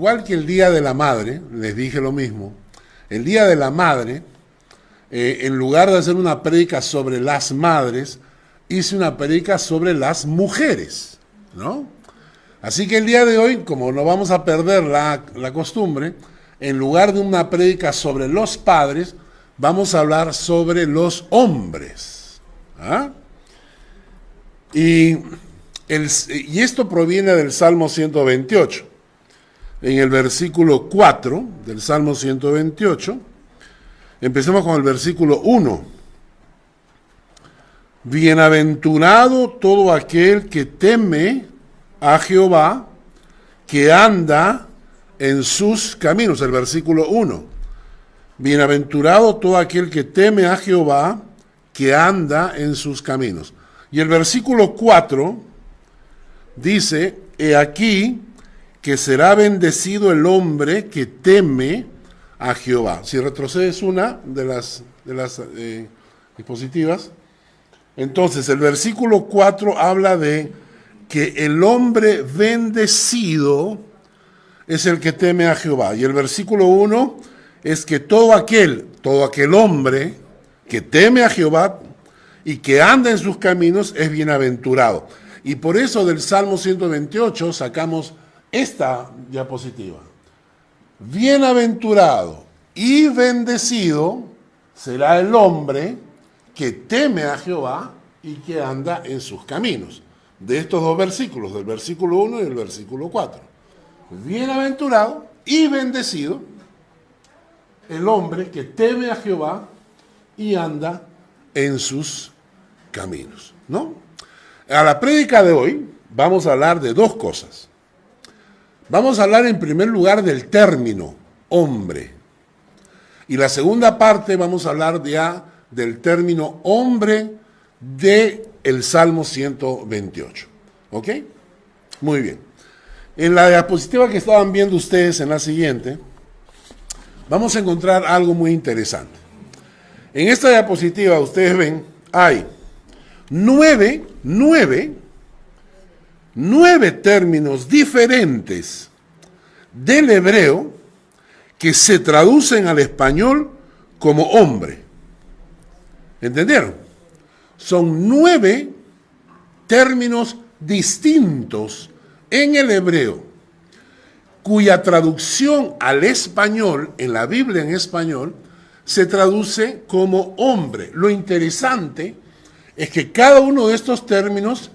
igual que el Día de la Madre, les dije lo mismo, el Día de la Madre, en lugar de hacer una prédica sobre las madres, hice una prédica sobre las mujeres, ¿no? Así que el día de hoy, como no vamos a perder la costumbre, en lugar de una prédica sobre los padres, vamos a hablar sobre los hombres. ¿Ah? Y esto proviene del Salmo 128. En el versículo 4 del Salmo 128, empecemos con el versículo 1. Bienaventurado todo aquel que teme a Jehová, que anda en sus caminos. El versículo 1. Bienaventurado todo aquel que teme a Jehová, que anda en sus caminos. Y el versículo 4 dice, he aquí que será bendecido el hombre que teme a Jehová. Si retrocedes una de las dispositivas, entonces el versículo 4 habla de que el hombre bendecido es el que teme a Jehová. Y el versículo 1 es que todo aquel hombre que teme a Jehová y que anda en sus caminos es bienaventurado. Y por eso del Salmo 128 sacamos esta diapositiva. Bienaventurado y bendecido será el hombre que teme a Jehová y que anda en sus caminos. De estos dos versículos, del versículo 1 y el versículo 4. Bienaventurado y bendecido el hombre que teme a Jehová y anda en sus caminos, ¿no? A la prédica de hoy vamos a hablar de dos cosas. Vamos a hablar en primer lugar del término hombre. Y la segunda parte vamos a hablar ya del término hombre de el Salmo 128. ¿Ok? Muy bien. En la diapositiva que estaban viendo ustedes en la siguiente, vamos a encontrar algo muy interesante. En esta diapositiva ustedes ven, hay nueve términos diferentes del hebreo que se traducen al español como hombre. ¿Entendieron? Son 9 términos distintos en el hebreo, cuya traducción al español, en la Biblia en español, se traduce como hombre. Lo interesante es que cada uno de estos términos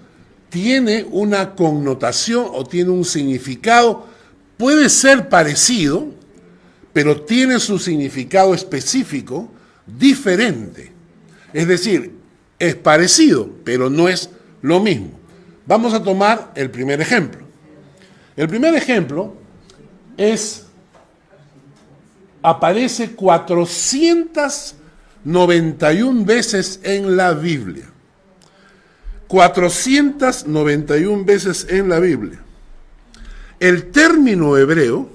tiene una connotación o tiene un significado, puede ser parecido, pero tiene su significado específico diferente. Es decir, es parecido, pero no es lo mismo. Vamos a tomar el primer ejemplo. El primer ejemplo aparece 491 veces en la Biblia. 491 veces en la Biblia. El término hebreo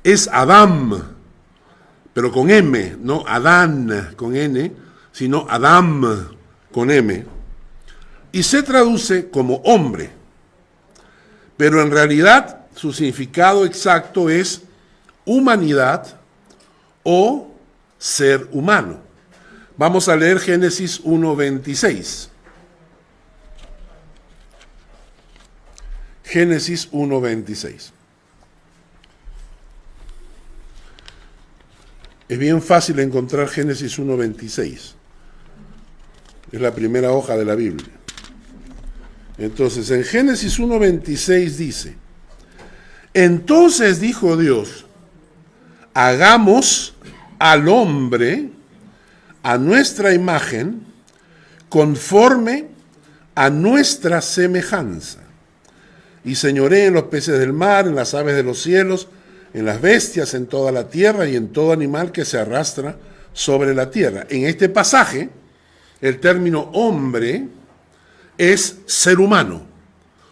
es Adam, pero con M, no Adán con N, sino Adam con M, y se traduce como hombre, pero en realidad su significado exacto es humanidad o ser humano. Vamos a leer Génesis 1:26. Génesis 1:26. Es bien fácil encontrar Génesis 1:26. Es la primera hoja de la Biblia. Entonces, en Génesis 1:26 dice, entonces dijo Dios, hagamos al hombre a nuestra imagen, conforme a nuestra semejanza, y señoree en los peces del mar, en las aves de los cielos, en las bestias, en toda la tierra y en todo animal que se arrastra sobre la tierra. En este pasaje, el término hombre es ser humano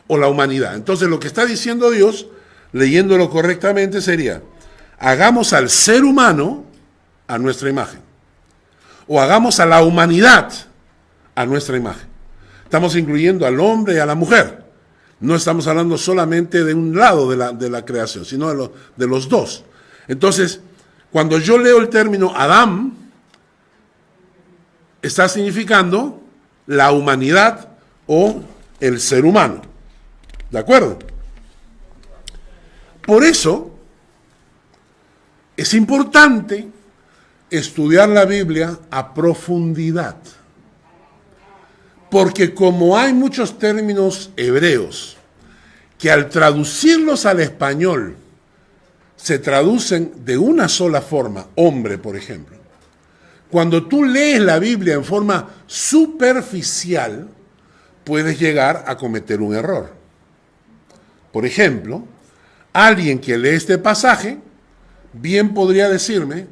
o la humanidad. Entonces lo que está diciendo Dios, leyéndolo correctamente, sería, hagamos al ser humano a nuestra imagen, o hagamos a la humanidad a nuestra imagen. Estamos incluyendo al hombre y a la mujer, No estamos hablando solamente de un lado de la creación, sino de los dos. Entonces, cuando yo leo el término Adán, está significando la humanidad o el ser humano. ¿De acuerdo? Por eso es importante estudiar la Biblia a profundidad. Porque como hay muchos términos hebreos que al traducirlos al español se traducen de una sola forma, hombre, por ejemplo. Cuando tú lees la Biblia en forma superficial, puedes llegar a cometer un error. Por ejemplo, alguien que lee este pasaje, bien podría decirme,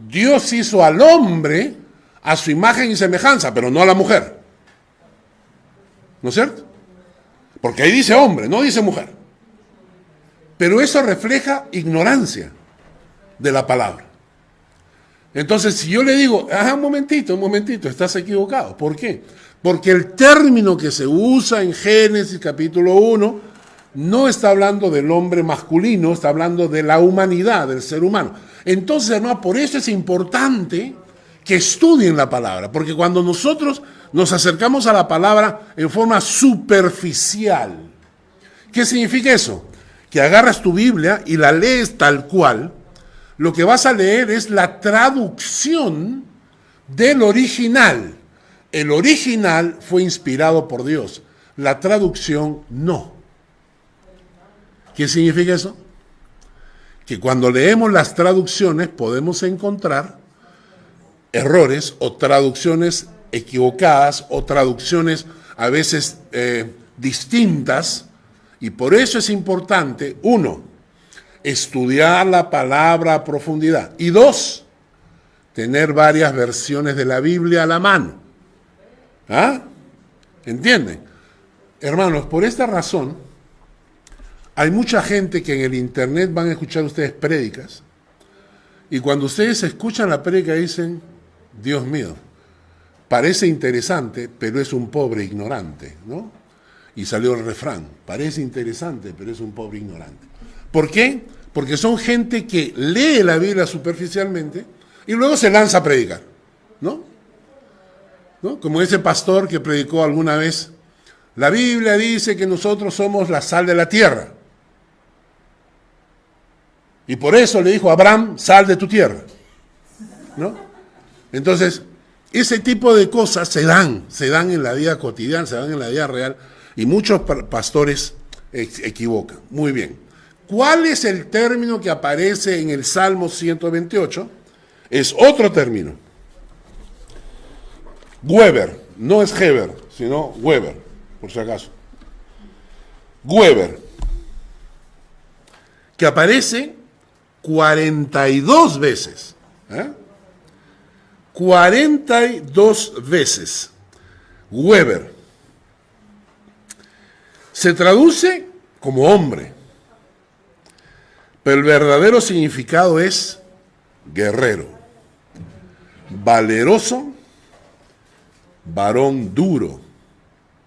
Dios hizo al hombre a su imagen y semejanza, pero no a la mujer. ¿No es cierto? Porque ahí dice hombre, no dice mujer. Pero eso refleja ignorancia de la palabra. Entonces, si yo le digo, un momentito, estás equivocado. ¿Por qué? Porque el término que se usa en Génesis capítulo 1 no está hablando del hombre masculino, está hablando de la humanidad, del ser humano. Entonces, hermano, por eso es importante que estudien la palabra, porque cuando nosotros nos acercamos a la palabra en forma superficial, ¿qué significa eso? Que agarras tu Biblia y la lees tal cual, lo que vas a leer es la traducción del original. El original fue inspirado por Dios, la traducción no. ¿Qué significa eso? Que cuando leemos las traducciones podemos encontrar errores o traducciones equivocadas o traducciones a veces distintas, y por eso es importante, 1, estudiar la palabra a profundidad, y 2, tener varias versiones de la Biblia a la mano. ¿Ah? ¿Entienden? Hermanos, por esta razón, hay mucha gente que en el internet van a escuchar ustedes prédicas, y cuando ustedes escuchan la prédica dicen, Dios mío, parece interesante, pero es un pobre ignorante, ¿no? Y salió el refrán, parece interesante, pero es un pobre ignorante. ¿Por qué? Porque son gente que lee la Biblia superficialmente y luego se lanza a predicar, ¿no? Como ese pastor que predicó alguna vez, la Biblia dice que nosotros somos la sal de la tierra. Y por eso le dijo a Abraham, sal de tu tierra, ¿no? Entonces, ese tipo de cosas se dan en la vida cotidiana, se dan en la vida real, y muchos pastores equivocan. Muy bien. ¿Cuál es el término que aparece en el Salmo 128? Es otro término. Weber, no es Heber, sino Weber, por si acaso. Weber, que aparece 42 veces. 42 veces. Weber. Se traduce como hombre, pero el verdadero significado es guerrero, valeroso, varón duro.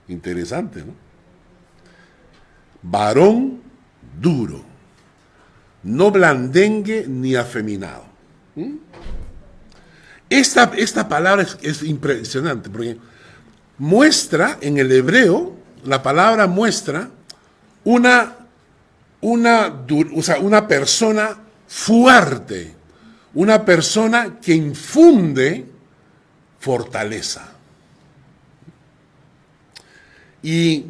Interesante, ¿no? Varón duro, no blandengue ni afeminado. Esta palabra es impresionante porque muestra en el hebreo, la palabra muestra una persona fuerte, una persona que infunde fortaleza. Y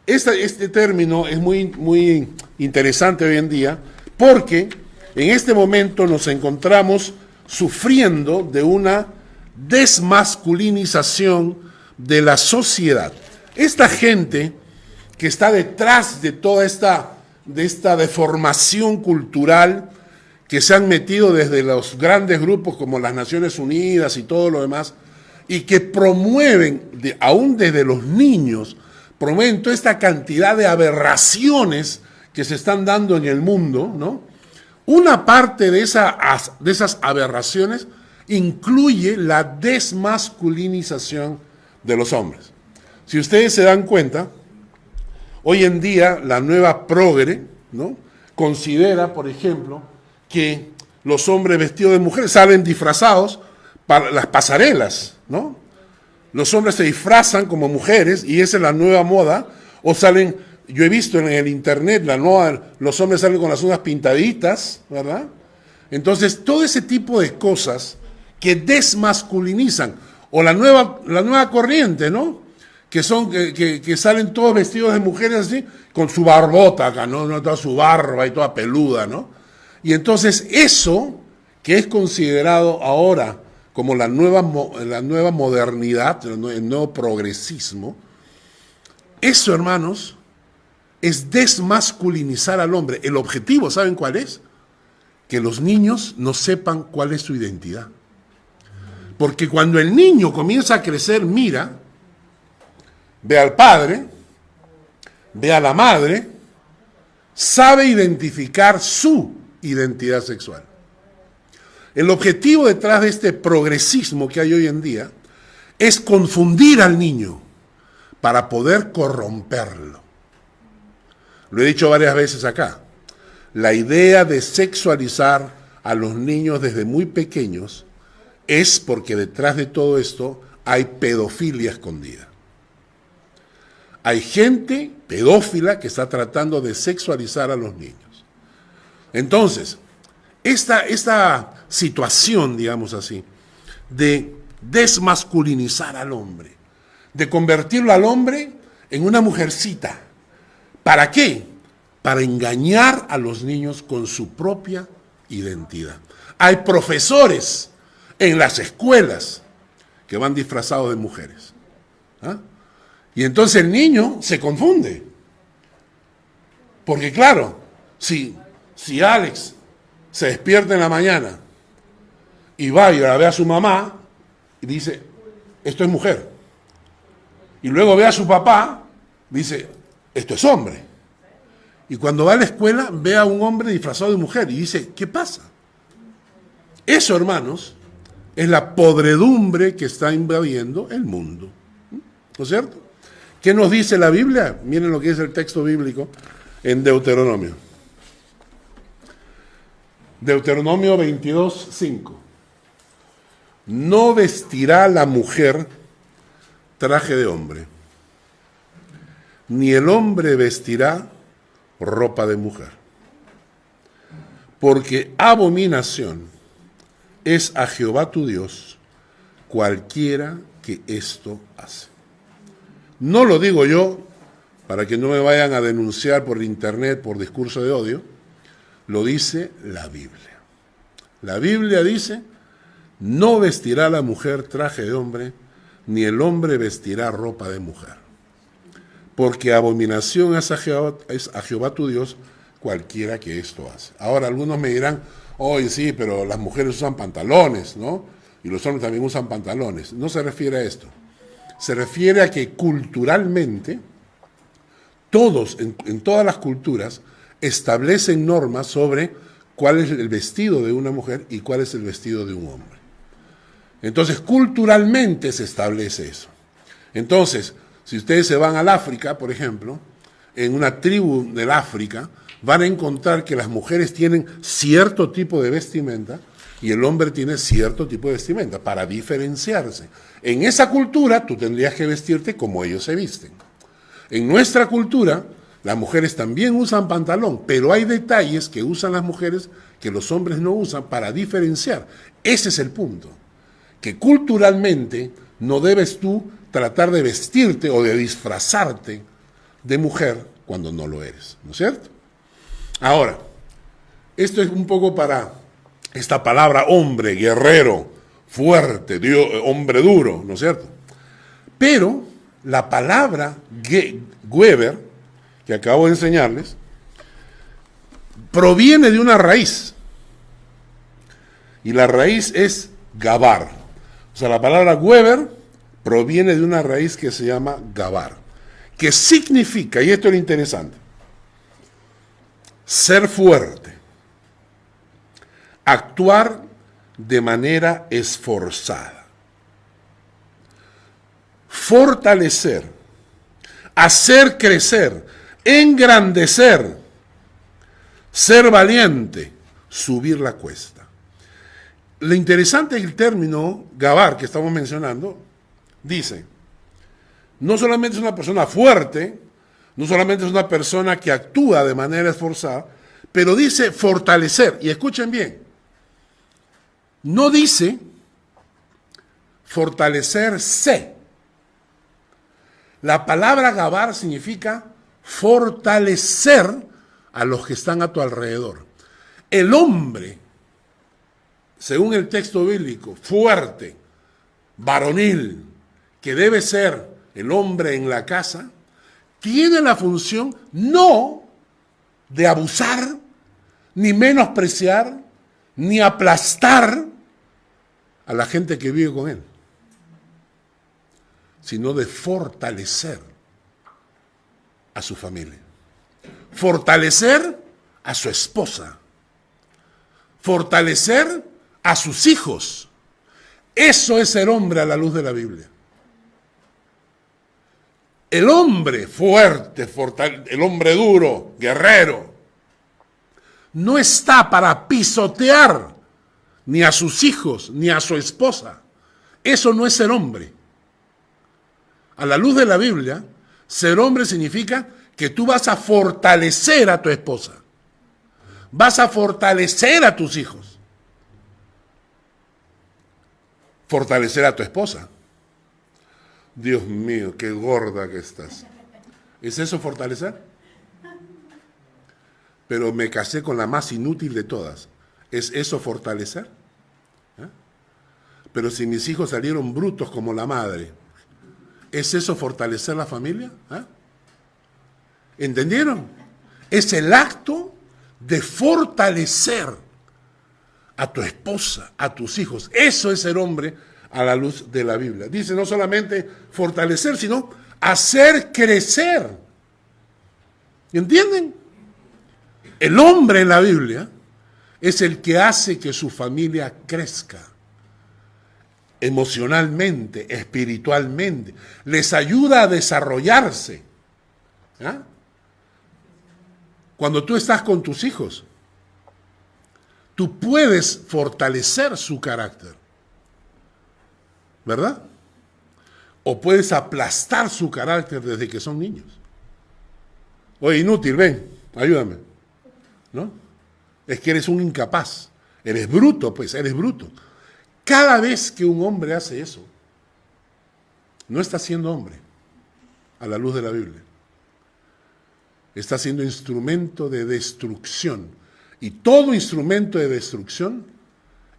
este término es muy interesante hoy en día porque en este momento nos encontramos sufriendo de una desmasculinización de la sociedad. Esta gente que está detrás de toda esta deformación cultural que se han metido desde los grandes grupos como las Naciones Unidas y todo lo demás, y que promueven, aún desde los niños, promueven toda esta cantidad de aberraciones que se están dando en el mundo, ¿no? Una parte de esas aberraciones incluye la desmasculinización de los hombres. Si ustedes se dan cuenta, Hoy en día la nueva progre, ¿no?, considera, por ejemplo, que los hombres vestidos de mujeres salen disfrazados para las pasarelas, ¿no? Los hombres se disfrazan como mujeres y esa es la nueva moda, o salen, yo he visto en el internet, los hombres salen con las uñas pintaditas, ¿verdad? Entonces, todo ese tipo de cosas que desmasculinizan, o la nueva corriente, ¿no?, que salen todos vestidos de mujeres así, con su barbota acá, ¿no? Toda su barba y toda peluda, ¿no? Y entonces eso, que es considerado ahora como la nueva modernidad, el nuevo progresismo, eso, hermanos, es desmasculinizar al hombre. El objetivo, ¿saben cuál es? Que los niños no sepan cuál es su identidad. Porque cuando el niño comienza a crecer, mira, ve al padre, ve a la madre, sabe identificar su identidad sexual. El objetivo detrás de este progresismo que hay hoy en día es confundir al niño para poder corromperlo. Lo he dicho varias veces acá. La idea de sexualizar a los niños desde muy pequeños es porque detrás de todo esto hay pedofilia escondida. Hay gente pedófila que está tratando de sexualizar a los niños. Entonces, esta situación, digamos así, de desmasculinizar al hombre, de convertirlo al hombre en una mujercita. ¿Para qué? Para engañar a los niños con su propia identidad. Hay profesores en las escuelas que van disfrazados de mujeres. ¿Ah? Y entonces el niño se confunde. Porque claro, si Alex se despierta en la mañana y va y la ve a su mamá y dice, esto es mujer. Y luego ve a su papá, dice, esto es hombre. Y cuando va a la escuela ve a un hombre disfrazado de mujer y dice, ¿qué pasa? Eso, hermanos, es la podredumbre que está invadiendo el mundo. ¿No es cierto? ¿Qué nos dice la Biblia? Miren lo que dice el texto bíblico en Deuteronomio. Deuteronomio 22:5. No vestirá la mujer traje de hombre, ni el hombre vestirá ropa de mujer, porque abominación es a Jehová tu Dios cualquiera que esto hace. No lo digo yo para que no me vayan a denunciar por internet por discurso de odio, lo dice la Biblia. La Biblia dice, no vestirá la mujer traje de hombre, ni el hombre vestirá ropa de mujer, porque abominación es a Jehová tu Dios cualquiera que esto hace. Ahora algunos me dirán, oye sí, pero las mujeres usan pantalones, ¿no? Y los hombres también usan pantalones. No se refiere a esto. Se refiere a que culturalmente, todos, en todas las culturas, establecen normas sobre cuál es el vestido de una mujer y cuál es el vestido de un hombre. Entonces, culturalmente se establece eso. Entonces, si ustedes se van al África, por ejemplo, en una tribu del África, van a encontrar que las mujeres tienen cierto tipo de vestimenta y el hombre tiene cierto tipo de vestimenta para diferenciarse. En esa cultura, tú tendrías que vestirte como ellos se visten. En nuestra cultura, las mujeres también usan pantalón, pero hay detalles que usan las mujeres que los hombres no usan para diferenciar. Ese es el punto. Que culturalmente no debes tú tratar de vestirte o de disfrazarte de mujer cuando no lo eres, ¿no es cierto? Ahora, esto es un poco para esta palabra hombre, guerrero, fuerte, hombre duro, ¿no es cierto? Pero la palabra Weber, que acabo de enseñarles, proviene de una raíz. Y la raíz es gabar. O sea, la palabra Weber proviene de una raíz que se llama gabar, que significa, y esto es lo interesante, ser fuerte, actuar de manera esforzada, fortalecer, hacer crecer, engrandecer, ser valiente, subir la cuesta. Lo interesante es el término gabar que estamos mencionando. Dice, no solamente es una persona fuerte, no solamente es una persona que actúa de manera esforzada, pero dice fortalecer. Y escuchen bien, no dice fortalecerse. La palabra gabar significa fortalecer a los que están a tu alrededor. El hombre, según el texto bíblico, fuerte, varonil, que debe ser el hombre en la casa, tiene la función no de abusar, ni menospreciar, ni aplastar a la gente que vive con él, sino de fortalecer a su familia, fortalecer a su esposa, fortalecer a sus hijos. Eso es ser hombre a la luz de la Biblia. El hombre fuerte, el hombre duro, guerrero, no está para pisotear ni a sus hijos, ni a su esposa. Eso no es ser hombre. A la luz de la Biblia, ser hombre significa que tú vas a fortalecer a tu esposa, vas a fortalecer a tus hijos, fortalecer a tu esposa. Dios mío, qué gorda que estás. ¿Es eso fortalecer? Pero me casé con la más inútil de todas. ¿Es eso fortalecer? ¿Eh? Pero si mis hijos salieron brutos como la madre, ¿es eso fortalecer la familia? ¿Eh? ¿Entendieron? Es el acto de fortalecer a tu esposa, a tus hijos. Eso es ser hombre a la luz de la Biblia. Dice no solamente fortalecer, sino hacer crecer. ¿Entienden? El hombre en la Biblia es el que hace que su familia crezca emocionalmente, espiritualmente, les ayuda a desarrollarse. ¿Ah? Cuando tú estás con tus hijos, tú puedes fortalecer su carácter, ¿verdad? O puedes aplastar su carácter desde que son niños. Oye, inútil, ven, ayúdame, ¿no? Es que eres un incapaz, eres bruto, pues eres bruto. Cada vez que un hombre hace eso, no está siendo hombre a la luz de la Biblia. Está siendo instrumento de destrucción. Y todo instrumento de destrucción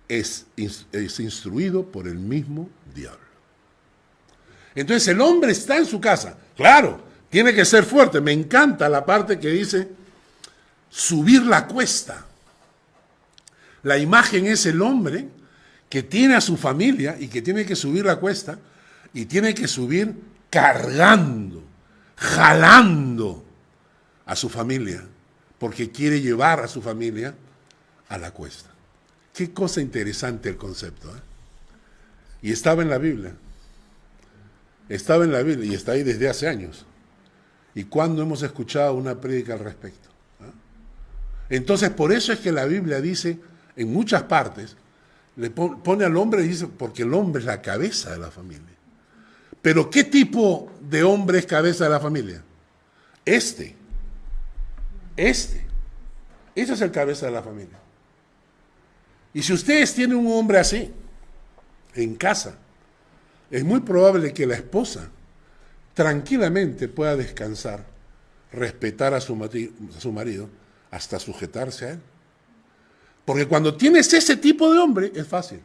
es instruido por el mismo diablo. Entonces el hombre está en su casa. Claro, tiene que ser fuerte. Me encanta la parte que dice subir la cuesta. La imagen es el hombre que tiene a su familia y que tiene que subir la cuesta y tiene que subir cargando, jalando a su familia, porque quiere llevar a su familia a la cuesta. Qué cosa interesante el concepto, ¿eh? Y estaba en la Biblia. Estaba en la Biblia y está ahí desde hace años. ¿Y cuándo hemos escuchado una prédica al respecto? Entonces, por eso es que la Biblia dice, en muchas partes, le pone al hombre y dice, porque el hombre es la cabeza de la familia. Pero ¿qué tipo de hombre es cabeza de la familia? Ese es el cabeza de la familia. Y si ustedes tienen un hombre así, en casa, es muy probable que la esposa tranquilamente pueda descansar, respetar a su marido, hasta sujetarse a él. Porque cuando tienes ese tipo de hombre, es fácil.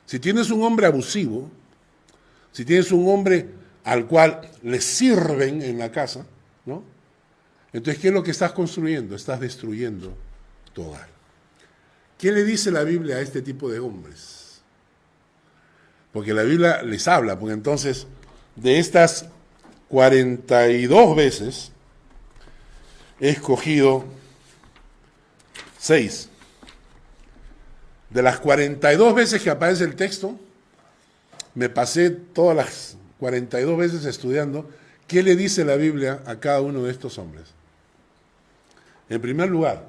Si tienes un hombre abusivo, si tienes un hombre al cual le sirven en la casa, ¿no? Entonces, ¿qué es lo que estás construyendo? Estás destruyendo tu hogar. ¿Qué le dice la Biblia a este tipo de hombres? Porque la Biblia les habla, porque entonces, de estas 42 veces, he escogido 6. De las 42 veces que aparece el texto, me pasé todas las 42 veces estudiando ¿Qué le dice la Biblia a cada uno de estos hombres? En primer lugar,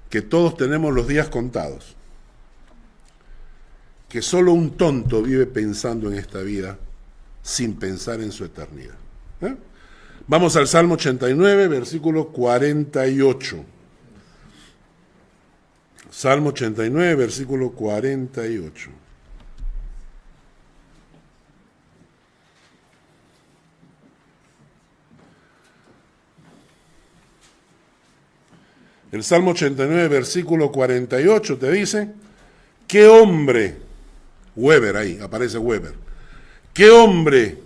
que todos tenemos los días contados, que solo un tonto vive pensando en esta vida sin pensar en su eternidad. Vamos al Salmo 89, versículo 48. Salmo 89, versículo 48. El Salmo 89, versículo 48 te dice, ¿qué hombre, Weber ahí, aparece Weber, qué hombre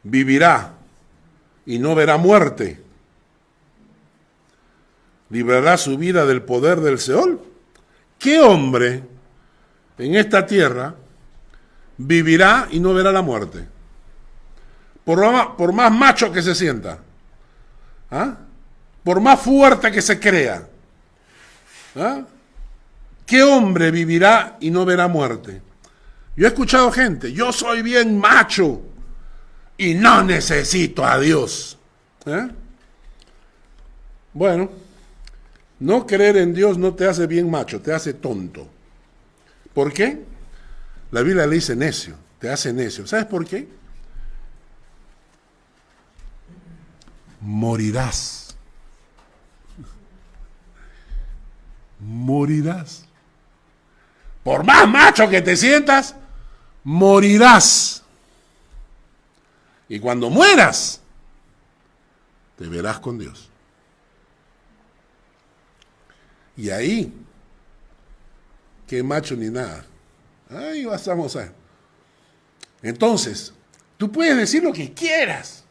vivirá y no verá muerte? ¿Librará su vida del poder del Seol? ¿Qué hombre en esta tierra vivirá y no verá la muerte? Por más macho que se sienta, ¿ah? Por más fuerte que se crea, ¿ah? ¿Qué hombre vivirá y no verá muerte? Yo he escuchado gente, yo soy bien macho y no necesito a Dios. Bueno, no creer en Dios no te hace bien macho, te hace tonto. ¿Por qué? La Biblia le dice necio, te hace necio. ¿Sabes por qué? Morirás. Morirás. Por más macho que te sientas, morirás. Y cuando mueras, te verás con Dios. Y ahí, qué macho ni nada. Ahí vamos a ver. Entonces, tú puedes decir lo que quieras.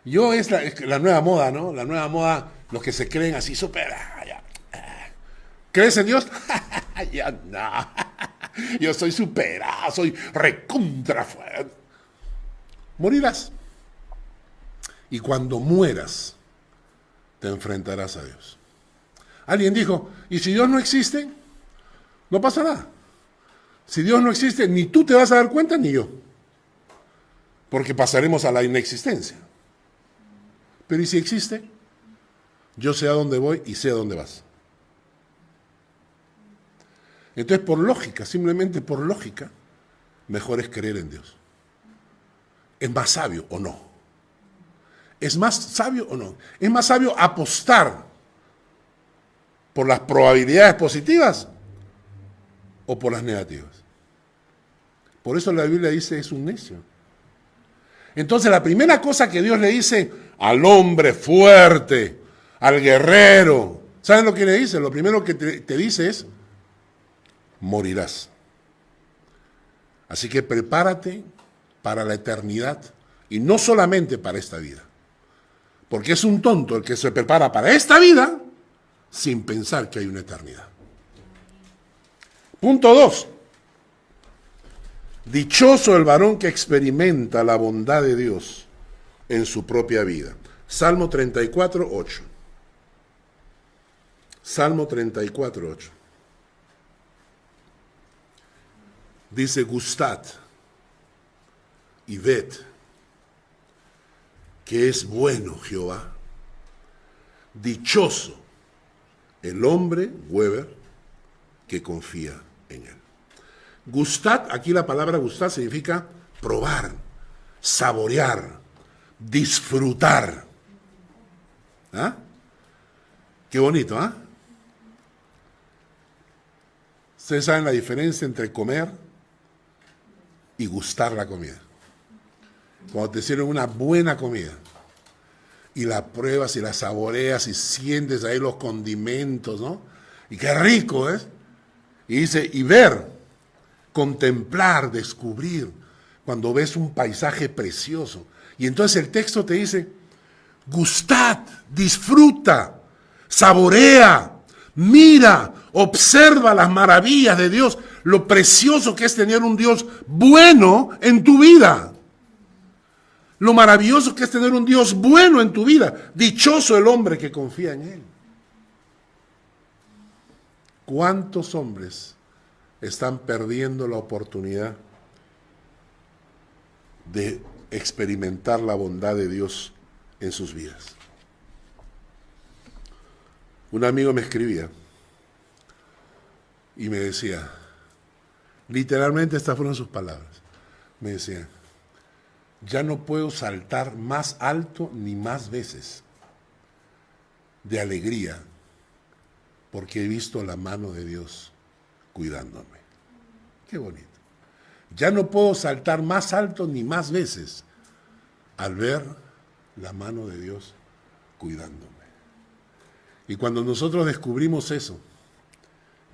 Es la nueva moda, ¿no? La nueva moda, los que se creen así súper... ¿Crees en Dios? Ya no. Yo soy superado, soy recontra fuerte. Morirás. Y cuando mueras, te enfrentarás a Dios. Alguien dijo, ¿y si Dios no existe? No pasa nada. Si Dios no existe, ni tú te vas a dar cuenta, ni yo. Porque pasaremos a la inexistencia. Pero ¿y si existe? Yo sé a dónde voy y sé a dónde vas. Entonces, por lógica, simplemente por lógica, mejor es creer en Dios. ¿Es más sabio o no? ¿Es más sabio o no? ¿Es más sabio apostar por las probabilidades positivas o por las negativas? Por eso la Biblia dice es un necio. Entonces, la primera cosa que Dios le dice al hombre fuerte, al guerrero, ¿saben lo que le dice? Lo primero que te dice es, morirás. Así que prepárate para la eternidad y no solamente para esta vida. Porque es un tonto el que se prepara para esta vida sin pensar que hay una eternidad. Punto 2. Dichoso el varón que experimenta la bondad de Dios en su propia vida. Salmo 34, 8. Salmo 34, 8. Dice, gustad y ved que es bueno Jehová. Dichoso el hombre, Weber, que confía en él. Gustad, aquí la palabra gustad significa probar, saborear, disfrutar. ¿Ah? Qué bonito, ¿ah? Ustedes saben la diferencia entre comer y gustar la comida. Cuando te sirven una buena comida y la pruebas y la saboreas y sientes ahí los condimentos, ¿no? Y qué rico es. Y dice, y ver, contemplar, descubrir, cuando ves un paisaje precioso. Y entonces el texto te dice, gustad, disfruta, saborea, mira, observa las maravillas de Dios, lo precioso que es tener un Dios bueno en tu vida. Lo maravilloso que es tener un Dios bueno en tu vida. Dichoso el hombre que confía en Él. ¿Cuántos hombres están perdiendo la oportunidad de experimentar la bondad de Dios en sus vidas. Un amigo me escribía y me decía, literalmente estas fueron sus palabras, me decía, ya no puedo saltar más alto ni más veces de alegría porque he visto la mano de Dios cuidándome. Qué bonito. Ya no puedo saltar más alto ni más veces al ver la mano de Dios cuidándome. Y cuando nosotros descubrimos eso,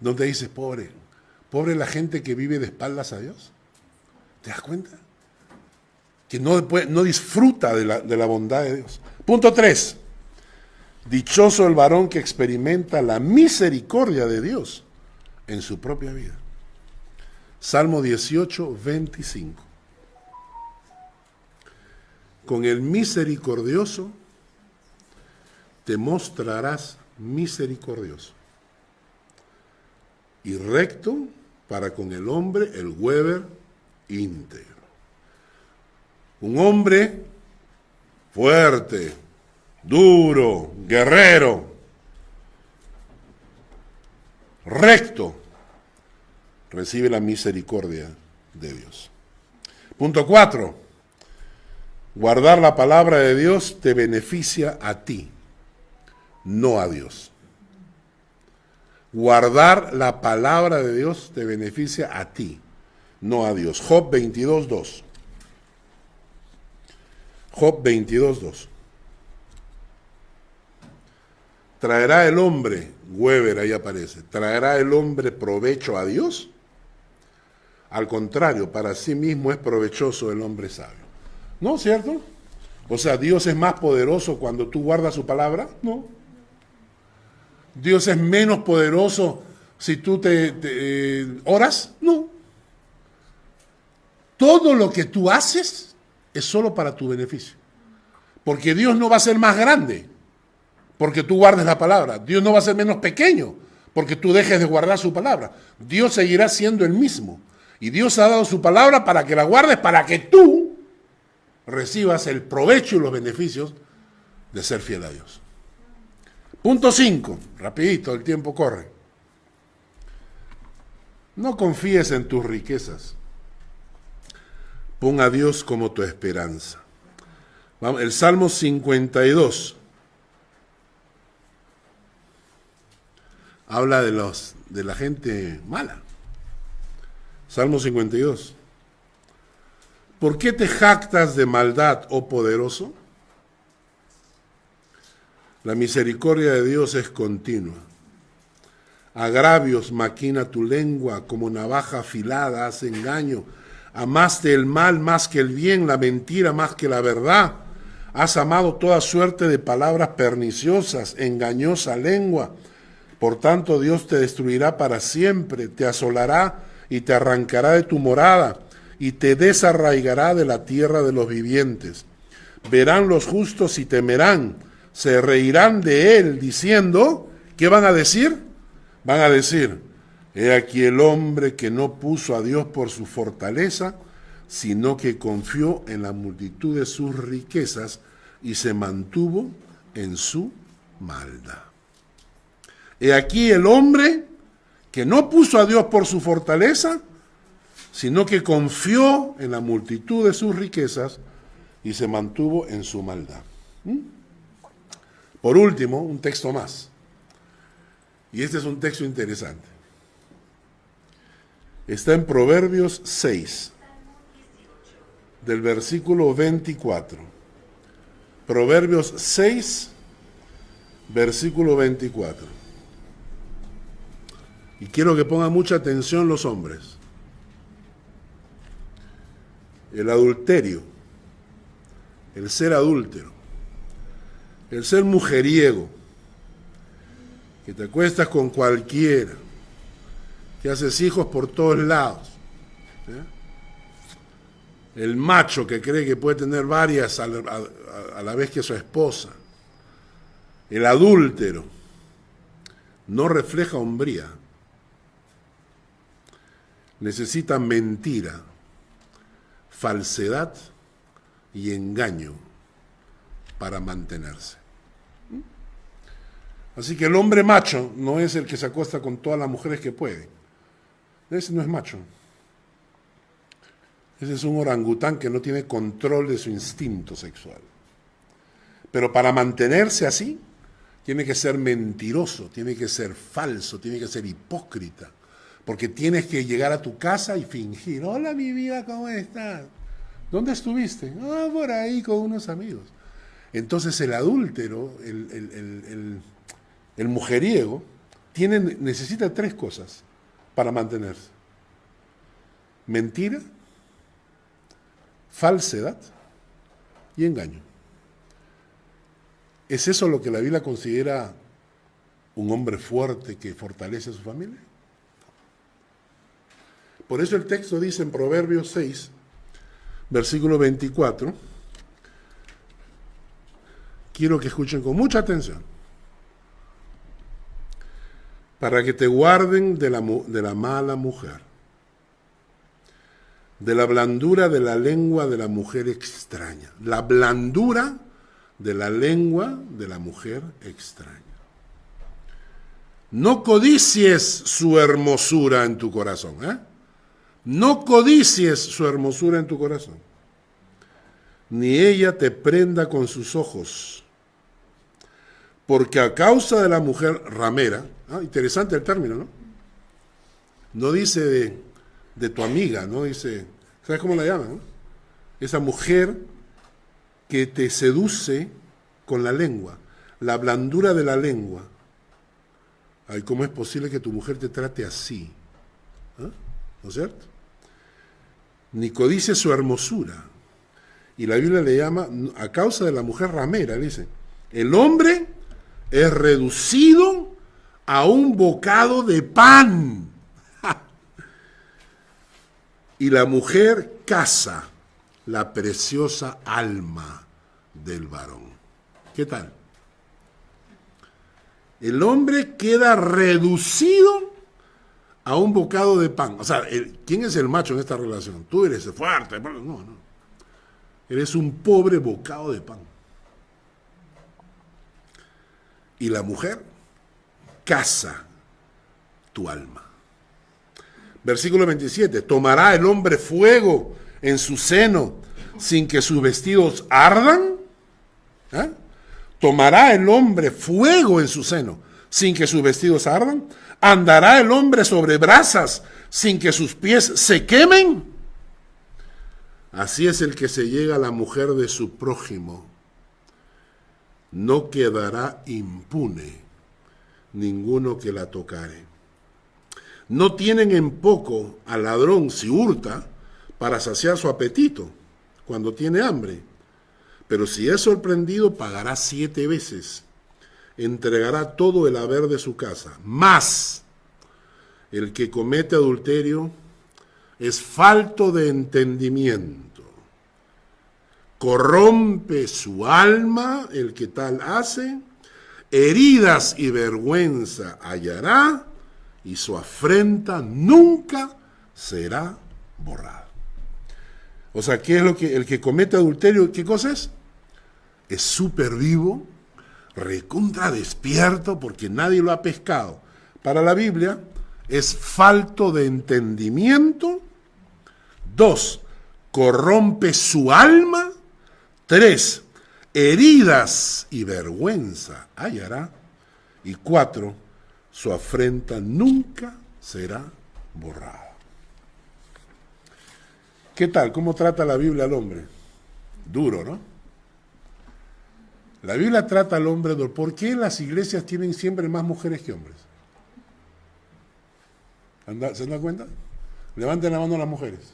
donde dices, pobre la gente que vive de espaldas a Dios, ¿te das cuenta? Que no disfruta de la bondad de Dios. Punto 3. Dichoso el varón que experimenta la misericordia de Dios en su propia vida. Salmo 18, 25. Con el misericordioso te mostrarás misericordioso y recto para con el hombre el Weber íntegro. Un hombre fuerte, duro, guerrero, recto, recibe la misericordia de Dios. Punto 4. Guardar la palabra de Dios te beneficia a ti, no a Dios. Guardar la palabra de Dios te beneficia a ti, no a Dios. Job 22:2. Job 22:2. ¿Traerá el hombre, Weber ahí aparece, traerá el hombre provecho a Dios? Al contrario, para sí mismo es provechoso el hombre sabio. ¿No es cierto? O sea, ¿Dios es más poderoso cuando tú guardas su palabra? No. ¿Dios es menos poderoso si tú te oras? No. Todo lo que tú haces es solo para tu beneficio. Porque Dios no va a ser más grande porque tú guardes la palabra. Dios no va a ser menos pequeño porque tú dejes de guardar su palabra. Dios seguirá siendo el mismo. Y Dios ha dado su palabra para que la guardes, para que tú recibas el provecho y los beneficios de ser fiel a Dios. Punto 5, rapidito, el tiempo corre. No confíes en tus riquezas. Pon a Dios como tu esperanza. Vamos, el Salmo 52 habla de la gente mala. Salmo 52. ¿Por qué te jactas de maldad, oh poderoso? La misericordia de Dios es continua. Agravios maquina tu lengua, como navaja afilada hace engaño. Amaste el mal más que el bien, la mentira más que la verdad. Has amado toda suerte de palabras perniciosas, engañosa lengua. Por tanto, Dios te destruirá para siempre, te asolará y te arrancará de tu morada y te desarraigará de la tierra de los vivientes. Verán los justos y temerán, se reirán de él, diciendo, ¿qué van a decir? Van a decir, he aquí el hombre que no puso a Dios por su fortaleza, sino que confió en la multitud de sus riquezas y se mantuvo en su maldad. He aquí el hombre que no puso a Dios por su fortaleza, sino que confió en la multitud de sus riquezas y se mantuvo en su maldad. Por último, un texto más. Y este es un texto interesante. Está en Proverbios 6, del versículo 24. Proverbios 6, versículo 24. Y quiero que pongan mucha atención los hombres. El adulterio, el ser adúltero, el ser mujeriego, que te acuestas con cualquiera, que haces hijos por todos lados, el macho que cree que puede tener varias a la vez que su esposa, el adúltero, no refleja hombría, necesita mentira, falsedad y engaño para mantenerse. Así que el hombre macho no es el que se acuesta con todas las mujeres que puede. Ese no es macho. Ese es un orangután que no tiene control de su instinto sexual. Pero para mantenerse así, tiene que ser mentiroso, tiene que ser falso, tiene que ser hipócrita. Porque tienes que llegar a tu casa y fingir, hola mi vida, ¿cómo estás? ¿Dónde estuviste? Ah, por ahí con unos amigos. Entonces el adúltero, el mujeriego, necesita 3 cosas para mantenerse. Mentira, falsedad y engaño. ¿Es eso lo que la Biblia considera un hombre fuerte que fortalece a su familia? Por eso el texto dice en Proverbios 6, versículo 24, quiero que escuchen con mucha atención, para que te guarden de la mala mujer, de la blandura de la lengua de la mujer extraña. La blandura de la lengua de la mujer extraña. No codicies su hermosura en tu corazón, ¿eh? No codicies su hermosura en tu corazón, ni ella te prenda con sus ojos, porque a causa de la mujer ramera, interesante el término, ¿no? No dice de tu amiga, no dice, ¿sabes cómo la llaman? ¿No? Esa mujer que te seduce con la lengua, la blandura de la lengua. Ay, ¿cómo es posible que tu mujer te trate así? ¿No es cierto? Ni codice su hermosura. Y la Biblia le llama, a causa de la mujer ramera, dice, el hombre es reducido a un bocado de pan. Y la mujer caza la preciosa alma del varón. ¿Qué tal? El hombre queda reducido a un bocado de pan. O sea, ¿quién es el macho en esta relación? Tú eres fuerte. No. Eres un pobre bocado de pan. Y la mujer caza tu alma. Versículo 27. ¿Tomará el hombre fuego en su seno sin que sus vestidos ardan? ¿Tomará el hombre fuego en su seno sin que sus vestidos ardan? ¿Andará el hombre sobre brasas sin que sus pies se quemen? Así es el que se llega a la mujer de su prójimo. No quedará impune ninguno que la tocare. No tienen en poco al ladrón si hurta para saciar su apetito cuando tiene hambre. Pero si es sorprendido, pagará 7 veces. Entregará todo el haber de su casa. Mas el que comete adulterio es falto de entendimiento. Corrompe su alma el que tal hace. Heridas y vergüenza hallará, y su afrenta nunca será borrada. O sea, ¿qué es lo que el que comete adulterio? ¿Qué cosa es? Es súper vivo, recontra despierto, porque nadie lo ha pescado. Para la Biblia es falto de entendimiento. 2, corrompe su alma. 3, heridas y vergüenza hallará. Y 4, su afrenta nunca será borrada. ¿Qué tal? ¿Cómo trata la Biblia al hombre? Duro, ¿no? La Biblia trata al hombre duro. ¿Por qué las iglesias tienen siempre más mujeres que hombres? ¿Se dan cuenta? Levanten la mano a las mujeres.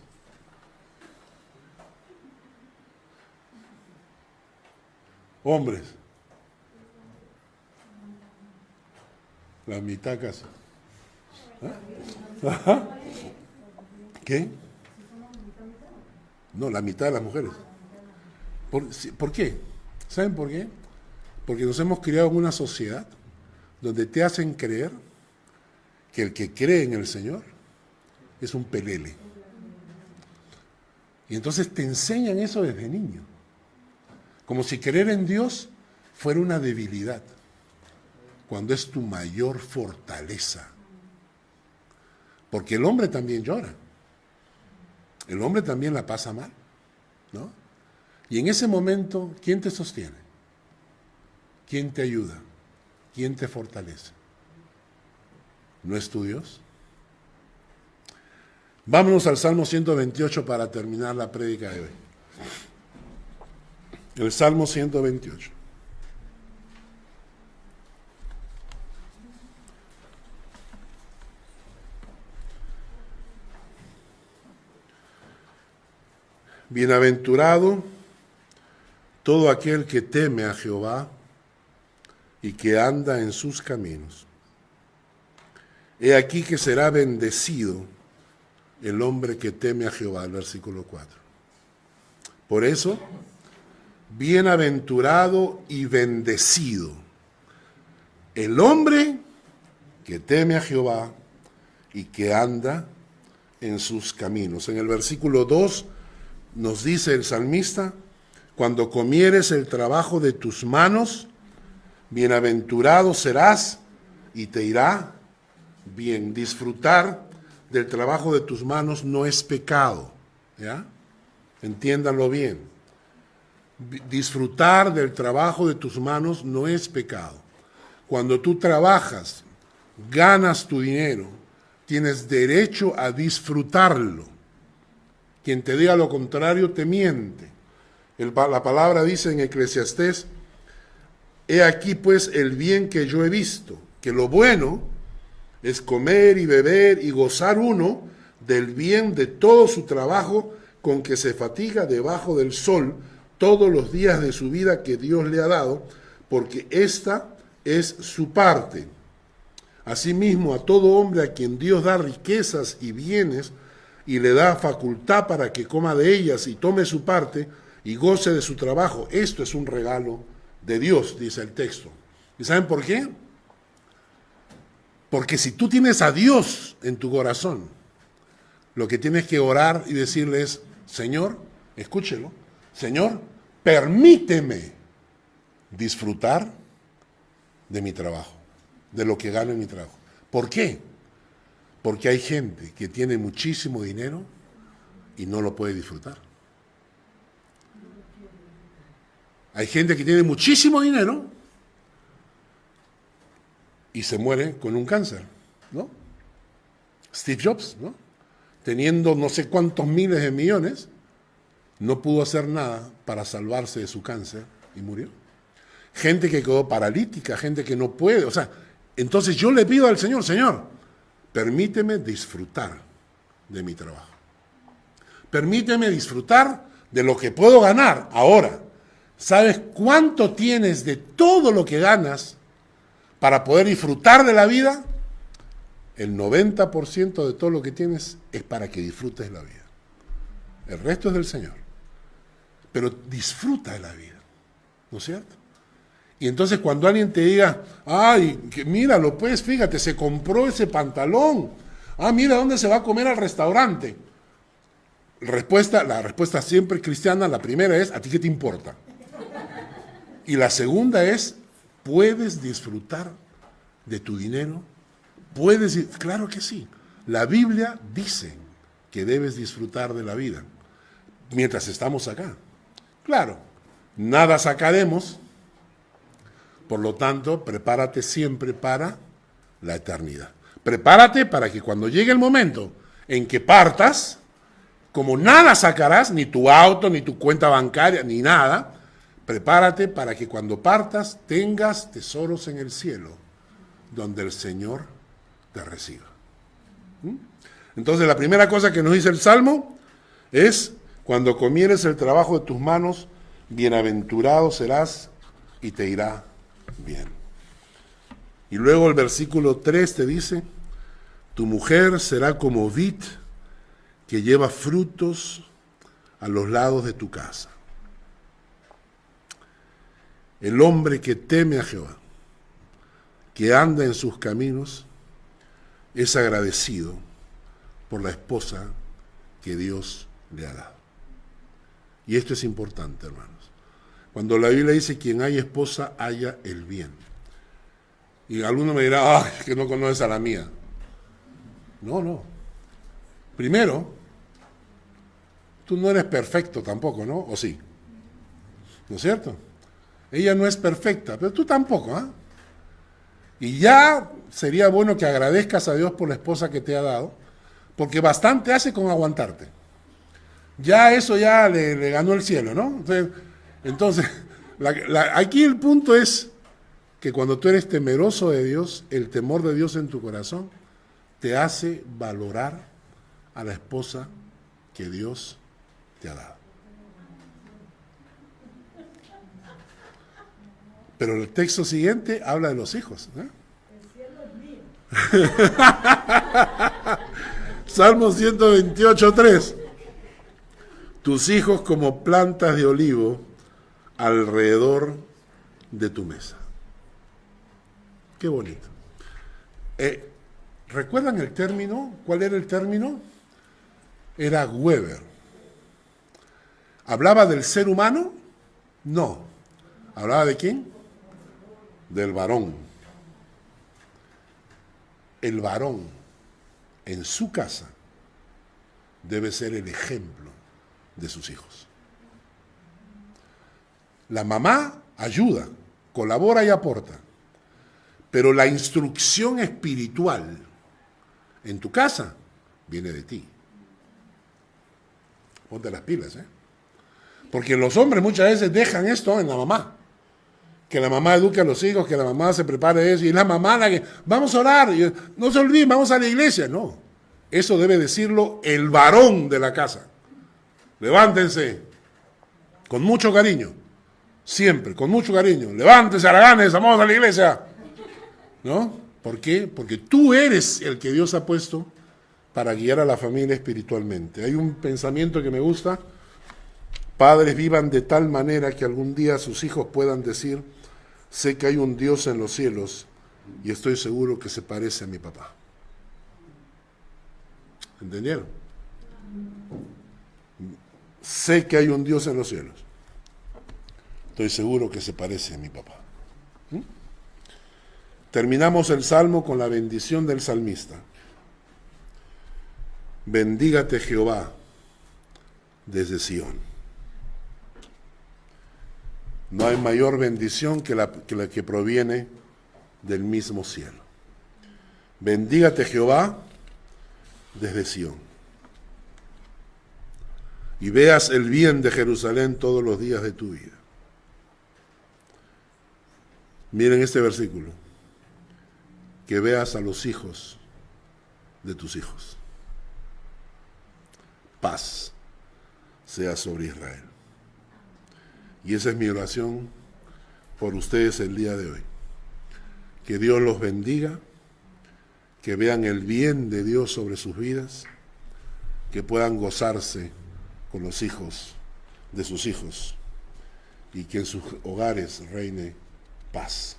Hombres. La mitad casi. ¿Ah? ¿Qué? No, la mitad de las mujeres. ¿Por qué? ¿Saben por qué? Porque nos hemos criado en una sociedad donde te hacen creer que el que cree en el Señor es un pelele. Y entonces te enseñan eso desde niño. Como si creer en Dios fuera una debilidad, cuando es tu mayor fortaleza. Porque el hombre también llora. El hombre también la pasa mal, ¿no? Y en ese momento, ¿quién te sostiene? ¿Quién te ayuda? ¿Quién te fortalece? ¿No es tu Dios? Vámonos al Salmo 128 para terminar la prédica de hoy. El Salmo 128. Bienaventurado todo aquel que teme a Jehová y que anda en sus caminos. He aquí que será bendecido el hombre que teme a Jehová, el versículo 4. Por eso, bienaventurado y bendecido el hombre que teme a Jehová y que anda en sus caminos. En el versículo 2 nos dice el salmista: cuando comieres el trabajo de tus manos, bienaventurado serás y te irá bien. Disfrutar del trabajo de tus manos no es pecado, ¿ya? Entiéndanlo bien. Disfrutar del trabajo de tus manos no es pecado. Cuando tú trabajas, ganas tu dinero, tienes derecho a disfrutarlo. Quien te diga lo contrario te miente. La palabra dice en Eclesiastés: he aquí pues el bien que yo he visto, que lo bueno es comer y beber y gozar uno del bien de todo su trabajo con que se fatiga debajo del sol todos los días de su vida que Dios le ha dado, porque esta es su parte. Asimismo, a todo hombre a quien Dios da riquezas y bienes y le da facultad para que coma de ellas y tome su parte y goce de su trabajo, esto es un regalo de Dios, dice el texto. ¿Y saben por qué? Porque si tú tienes a Dios en tu corazón, lo que tienes que orar y decirle es: Señor, escúchelo, Señor, permíteme disfrutar de mi trabajo, de lo que gano en mi trabajo. ¿Por qué? Porque hay gente que tiene muchísimo dinero y no lo puede disfrutar. Hay gente que tiene muchísimo dinero y se muere con un cáncer, ¿no? Steve Jobs, ¿no? Teniendo no sé cuántos miles de millones, no pudo hacer nada para salvarse de su cáncer y murió. Gente que quedó paralítica, gente que no puede, o sea, entonces yo le pido al Señor: Señor, permíteme disfrutar de mi trabajo. Permíteme disfrutar de lo que puedo ganar ahora. ¿Sabes cuánto tienes de todo lo que ganas para poder disfrutar de la vida? El 90% de todo lo que tienes es para que disfrutes de la vida. El resto es del Señor. Pero disfruta de la vida, ¿no es cierto? Y entonces cuando alguien te diga: ay, que míralo pues, fíjate, se compró ese pantalón. Ah, mira dónde se va a comer al restaurante. La respuesta siempre cristiana, la primera es: ¿a ti qué te importa? Y la segunda es: ¿puedes disfrutar de tu dinero? Claro que sí. La Biblia dice que debes disfrutar de la vida mientras estamos acá. Claro, nada sacaremos. Por lo tanto, prepárate siempre para la eternidad. Prepárate para que cuando llegue el momento en que partas, como nada sacarás, ni tu auto, ni tu cuenta bancaria, ni nada, prepárate para que cuando partas tengas tesoros en el cielo, donde el Señor te reciba. Entonces, la primera cosa que nos dice el Salmo es: cuando comieres el trabajo de tus manos, bienaventurado serás y te irá bien. Y luego el versículo 3 te dice: tu mujer será como vid que lleva frutos a los lados de tu casa. El hombre que teme a Jehová, que anda en sus caminos, es agradecido por la esposa que Dios le ha dado. Y esto es importante, hermanos. Cuando la Biblia dice, quien haya esposa, haya el bien. Y alguno me dirá, ay, que no conoces a la mía. No. Primero, tú no eres perfecto tampoco, ¿no? ¿O sí? ¿No es cierto? Ella no es perfecta, pero tú tampoco, ¿ah? Y ya sería bueno que agradezcas a Dios por la esposa que te ha dado, porque bastante hace con aguantarte. Ya eso ya le ganó el cielo, ¿no? Entonces aquí el punto es que cuando tú eres temeroso de Dios, el temor de Dios en tu corazón te hace valorar a la esposa que Dios te ha dado. Pero el texto siguiente habla de los hijos, ¿eh? El cielo es mío. Salmo 128:3. Tus hijos como plantas de olivo alrededor de tu mesa. Qué bonito. ¿Recuerdan el término? ¿Cuál era el término? Era Weber. ¿Hablaba del ser humano? No. ¿Hablaba de quién? Del varón. El varón en su casa debe ser el ejemplo de sus hijos. La mamá ayuda, colabora y aporta, pero la instrucción espiritual en tu casa viene de ti. Ponte las pilas, ¿eh? Porque los hombres muchas veces dejan esto en la mamá. Que la mamá eduque a los hijos, que la mamá se prepare eso, y la mamá la que, vamos a orar, y no se olviden, vamos a la iglesia. No, eso debe decirlo el varón de la casa. Levántense, con mucho cariño, siempre, con mucho cariño. Levántense, haraganes, vamos a la iglesia. ¿No? ¿Por qué? Porque tú eres el que Dios ha puesto para guiar a la familia espiritualmente. Hay un pensamiento que me gusta: padres vivan de tal manera que algún día sus hijos puedan decir, sé que hay un Dios en los cielos y estoy seguro que se parece a mi papá. ¿Entendieron? Sé que hay un Dios en los cielos. Estoy seguro que se parece a mi papá. Terminamos el salmo con la bendición del salmista. Bendígate Jehová desde Sión. No hay mayor bendición que la que proviene del mismo cielo. Bendígate Jehová desde Sión. Y veas el bien de Jerusalén todos los días de tu vida. Miren este versículo. Que veas a los hijos de tus hijos. Paz sea sobre Israel. Y esa es mi oración por ustedes el día de hoy. Que Dios los bendiga, que vean el bien de Dios sobre sus vidas, que puedan gozarse con los hijos de sus hijos y que en sus hogares reine paz.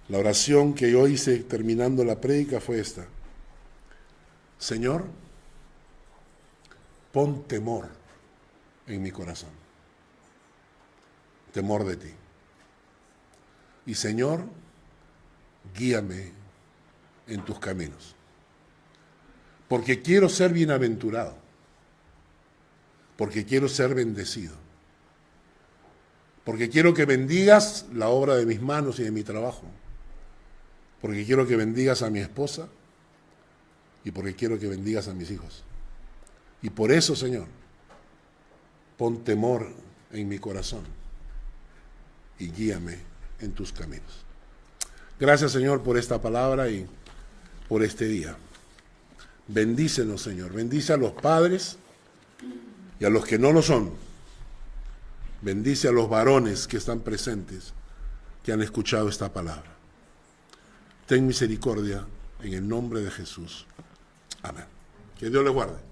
La oración que yo hice terminando la prédica fue esta: Señor, pon temor en mi corazón, temor de ti. Y Señor, guíame en tus caminos, porque quiero ser bienaventurado, porque quiero ser bendecido, porque quiero que bendigas la obra de mis manos y de mi trabajo, porque quiero que bendigas a mi esposa y porque quiero que bendigas a mis hijos. Y por eso, Señor, pon temor en mi corazón y guíame en tus caminos. Gracias, Señor, por esta palabra y por este día. Bendícenos, Señor. Bendice a los padres y a los que no lo son. Bendice a los varones que están presentes, que han escuchado esta palabra. Ten misericordia en el nombre de Jesús. Amén. Que Dios les guarde.